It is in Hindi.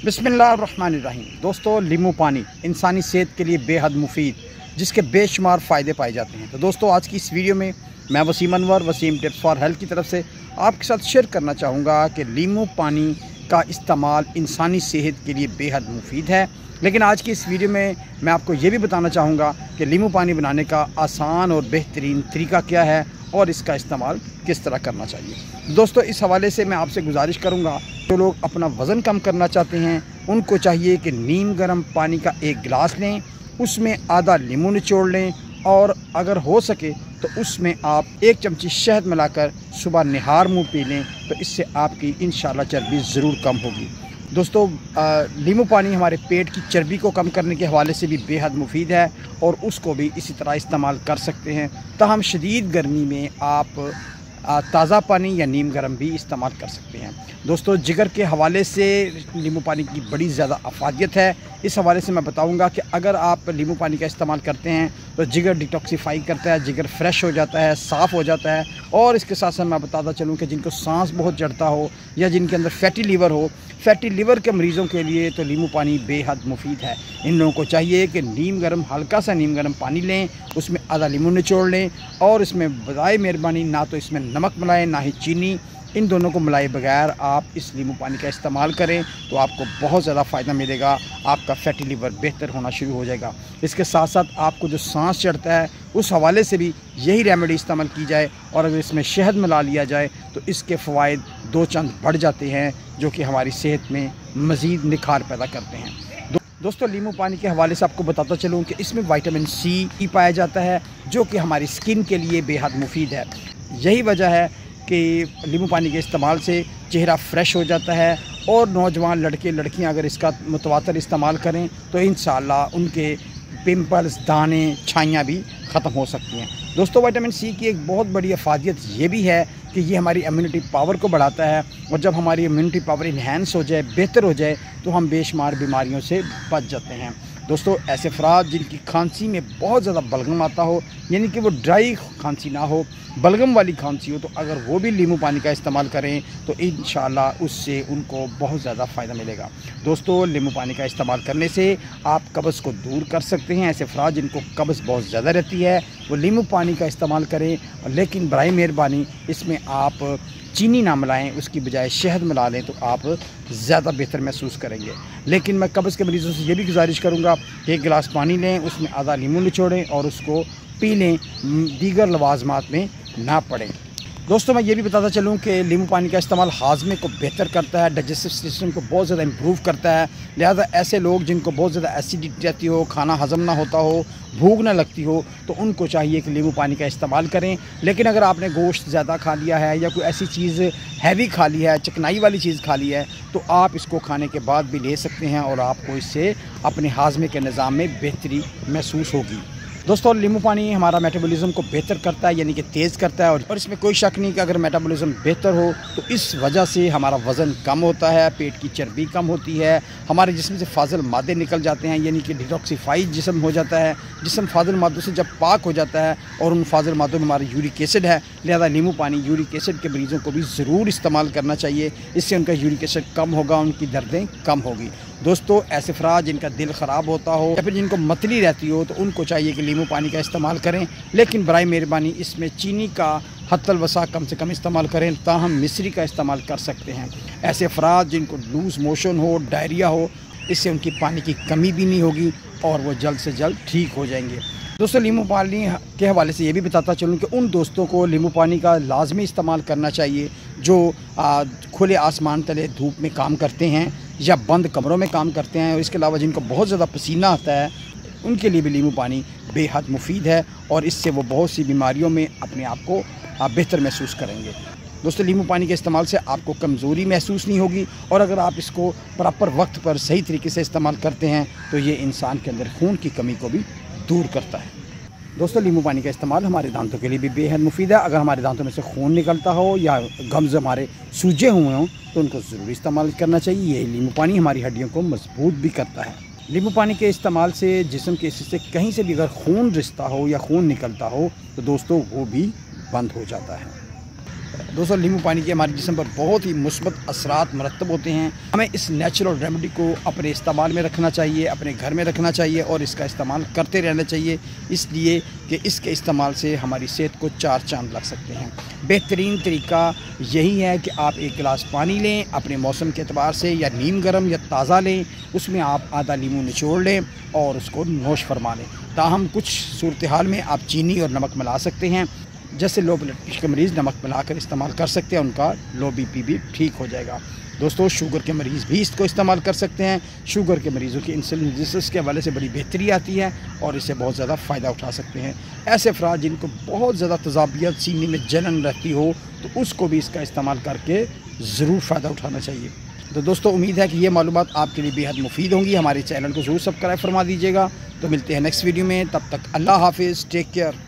बिस्मिल्लाहिर्रहमानिर्रहीम। दोस्तों, लीमू पानी इंसानी सेहत के लिए बेहद मुफीद, जिसके बेशुमार फ़ायदे पाए जाते हैं। तो दोस्तों, आज की इस वीडियो में मैं Waseem Anwar Waseem tips for health की तरफ से आपके साथ शेयर करना चाहूँगा कि लीमू पानी का इस्तेमाल इंसानी सेहत के लिए बेहद मुफीद है। लेकिन आज की इस वीडियो में मैं आपको ये भी बताना चाहूँगा कि लीमू पानी बनाने का आसान और बेहतरीन तरीका क्या है और इसका इस्तेमाल किस तरह करना चाहिए। दोस्तों, इस हवाले से मैं आपसे गुजारिश करूँगा, जो लोग अपना वज़न कम करना चाहते हैं उनको चाहिए कि नीम गर्म पानी का एक गिलास लें, उसमें आधा नींबू निचोड़ लें और अगर हो सके तो उसमें आप 1 चमची शहद मिलाकर सुबह निहार मुँह पी लें, तो इससे आपकी इंशाल्लाह चर्बी ज़रूर कम होगी। दोस्तों, नींबू पानी हमारे पेट की चर्बी को कम करने के हवाले से भी बेहद मुफीद है और उसको भी इसी तरह इस्तेमाल कर सकते हैं। ताहम शदीद गर्मी में आप ताज़ा पानी या नीम गर्म भी इस्तेमाल कर सकते हैं। दोस्तों, जिगर के हवाले से नींबू पानी की बड़ी ज़्यादा अफादियत है। इस हवाले से मैं बताऊंगा कि अगर आप नींबू पानी का इस्तेमाल करते हैं तो जिगर डिटॉक्सीफाई करता है, जिगर फ्रेश हो जाता है, साफ़ हो जाता है। और इसके साथ साथ मैं बताता चलूँ कि जिनको सांस बहुत चढ़ता हो या जिनके अंदर फैटी लीवर हो, फैटी लीवर के मरीज़ों के लिए तो नींबू पानी बेहद मुफीद है। इन लोगों को चाहिए कि नीम गर्म हल्का सा नीम गर्म पानी लें, उसमें आधा नींबू निचोड़ लें और इसमें बजाय मेहरबानी ना तो इसमें नमक मिलाएं ना ही चीनी, इन दोनों को मिलाए बगैर आप इस नींबू पानी का इस्तेमाल करें तो आपको बहुत ज़्यादा फ़ायदा मिलेगा। आपका फैटी लीवर बेहतर होना शुरू हो जाएगा। इसके साथ साथ आपको जो सांस चढ़ता है उस हवाले से भी यही रेमेडी इस्तेमाल की जाए और अगर इसमें शहद मिला लिया जाए तो इसके फ़वाइद 2 चंद बढ़ जाते हैं, जो कि हमारी सेहत में मज़ीद निखार पैदा करते हैं। दोस्तों, नींबू पानी के हवाले से आपको बताता चलूँ कि इसमें विटामिन सी पाया जाता है, जो कि हमारी स्किन के लिए बेहद मुफीद है। यही वजह है कि नींबू पानी के इस्तेमाल से चेहरा फ्रेश हो जाता है और नौजवान लड़के लड़कियां अगर इसका मुतवातर इस्तेमाल करें तो इंशाल्लाह उनके पिंपल्स, दाने, छाइयाँ भी ख़त्म हो सकती हैं। दोस्तों, विटामिन सी की एक बहुत बड़ी अफादियत ये भी है कि ये हमारी इम्यूनिटी पावर को बढ़ाता है और जब हमारी इम्यूनिटी पावर इन्हेंस हो जाए, बेहतर हो जाए, तो हम बेशुमार बीमारियों से बच जाते हैं। दोस्तों, ऐसे अफराद जिनकी खांसी में बहुत ज़्यादा बलगम आता हो, यानी कि वो ड्राई खांसी ना हो, बलगम वाली खांसी हो, तो अगर वो भी नींबू पानी का इस्तेमाल करें तो इंशाल्लाह उससे उनको बहुत ज़्यादा फ़ायदा मिलेगा। दोस्तों, नींबू पानी का इस्तेमाल करने से आप कब्ज़ को दूर कर सकते हैं। ऐसे अफराद जिनको कब्ज़ बहुत ज़्यादा रहती है वो नींबू पानी का इस्तेमाल करें, लेकिन बराए मेहरबानी इसमें आप चीनी ना मिलाएं, उसकी बजाय शहद मिला लें तो आप ज़्यादा बेहतर महसूस करेंगे। लेकिन मैं कब्ज़ के मरीज़ों से ये भी गुजारिश करूँगा कि 1 गिलास पानी लें, उसमें आधा नींबू निचोड़ें और उसको पी लें, दीगर लवाज़मात में ना पड़ें। दोस्तों, मैं ये भी बताता चलूँ कि नींबू पानी का इस्तेमाल हाजमे को बेहतर करता है, डाइजेस्टिव सिस्टम को बहुत ज़्यादा इम्प्रूव करता है। लिहाजा ऐसे लोग जिनको बहुत ज़्यादा एसिडिटी रहती हो, खाना हज़म ना होता हो, भूख ना लगती हो, तो उनको चाहिए कि नींबू पानी का इस्तेमाल करें। लेकिन अगर आपने गोश्त ज़्यादा खा लिया है या कोई ऐसी चीज़ हैवी खा ली है, चिकनाई वाली चीज़ खा ली है, तो आप इसको खाने के बाद भी ले सकते हैं और आपको इससे अपने हाजमे के निज़ाम में बेहतरी महसूस होगी। दोस्तों, नींबू पानी हमारा मेटाबॉलिज्म को बेहतर करता है, यानी कि तेज़ करता है और इसमें कोई शक नहीं कि अगर मेटाबॉलिज्म बेहतर हो तो इस वजह से हमारा वज़न कम होता है, पेट की चर्बी कम होती है, हमारे जिस्म से फाजिल मादे निकल जाते हैं, यानी कि डिटॉक्सीफाइड जिस्म हो जाता है। जिस्म फाजिल मादों से जब पाक हो जाता है और उन फाजिल मादों में हमारा यूरिक एसिड है, लिहाजा नींबू पानी यूरिक एसिड के मरीज़ों को भी ज़रूर इस्तेमाल करना चाहिए। इससे उनका यूरिक एसिड कम होगा, उनकी दर्दें कम होगी। दोस्तों, ऐसे अफराद जिनका दिल ख़राब होता हो या फिर जिनको मतली रहती हो तो उनको चाहिए कि नींबू पानी का इस्तेमाल करें, लेकिन बराए मेहरबानी इसमें चीनी का हत्तल वसा कम से कम इस्तेमाल करें, ताहम मिश्री का इस्तेमाल कर सकते हैं। ऐसे अफराद जिनको लूज़ मोशन हो, डायरिया हो, इससे उनकी पानी की कमी भी नहीं होगी और वो जल्द से जल्द ठीक हो जाएंगे। दोस्तों, नींबू पानी के हवाले से ये भी बताता चलूँ कि उन दोस्तों को नींबू पानी का लाजमी इस्तेमाल करना चाहिए जो खुले आसमान तले धूप में काम करते हैं या बंद कमरों में काम करते हैं, और इसके अलावा जिनको बहुत ज़्यादा पसीना आता है उनके लिए भी नींबू पानी बेहद मुफीद है और इससे वो बहुत सी बीमारियों में अपने आप को बेहतर महसूस करेंगे। दोस्तों, नींबू पानी के इस्तेमाल से आपको कमज़ोरी महसूस नहीं होगी और अगर आप इसको प्रॉपर वक्त पर सही तरीके से इस्तेमाल करते हैं तो ये इंसान के अंदर खून की कमी को भी दूर करता है। दोस्तों, नींबू पानी का इस्तेमाल हमारे दांतों के लिए भी बेहद मुफीद है। अगर हमारे दांतों में से खून निकलता हो या गम्स हमारे सूजे हुए हों तो उनको ज़रूर इस्तेमाल करना चाहिए। ये नींबू पानी हमारी हड्डियों को मजबूत भी करता है। नींबू पानी के इस्तेमाल से जिस्म के हिस्से से कहीं से भी अगर खून रिश्ता हो या खून निकलता हो तो दोस्तों वो भी बंद हो जाता है। दोस्तों नींबू पानी के हमारे जिस्म पर बहुत ही मुस्बत असरात मरतब होते हैं। हमें इस नेचुरल रेमेडी को अपने इस्तेमाल में रखना चाहिए, अपने घर में रखना चाहिए और इसका इस्तेमाल करते रहना चाहिए, इसलिए कि इसके इस्तेमाल से हमारी सेहत को 4 चांद लग सकते हैं। बेहतरीन तरीका यही है कि आप एक गिलास पानी लें, अपने मौसम के अतबार से या नीम गर्म या ताज़ा लें, उसमें आप आधा नींबू निचोड़ लें और उसको नोश फरमा लें। ताहम कुछ सूरत हाल में आप चीनी और नमक मिला सकते हैं। जैसे लो ब्लड प्रेशर के मरीज़ नमक मिलाकर इस्तेमाल कर सकते हैं, उनका लो बीपी भी ठीक हो जाएगा। दोस्तों शुगर के मरीज़ भी इसको इस्तेमाल कर सकते हैं। शुगर के मरीज़ों की इंसुलिन रेजिस्टेंस के हवाले से बड़ी बेहतरी आती है और इससे बहुत ज़्यादा फ़ायदा उठा सकते हैं। ऐसे अफराद जिनको बहुत ज़्यादा तज़ाबियत, सीने में जलन रहती हो, तो उसको भी इसका इस्तेमाल करके ज़रूर फ़ायदा उठाना चाहिए। तो दोस्तों उम्मीद है कि ये मालूमात आपके लिए बेहद मुफीद होंगी। हमारे चैनल को ज़रूर सब्सक्राइब फरमा दीजिएगा। तो मिलते हैं नेक्स्ट वीडियो में, तब तक अल्लाह हाफिज़, टेक केयर।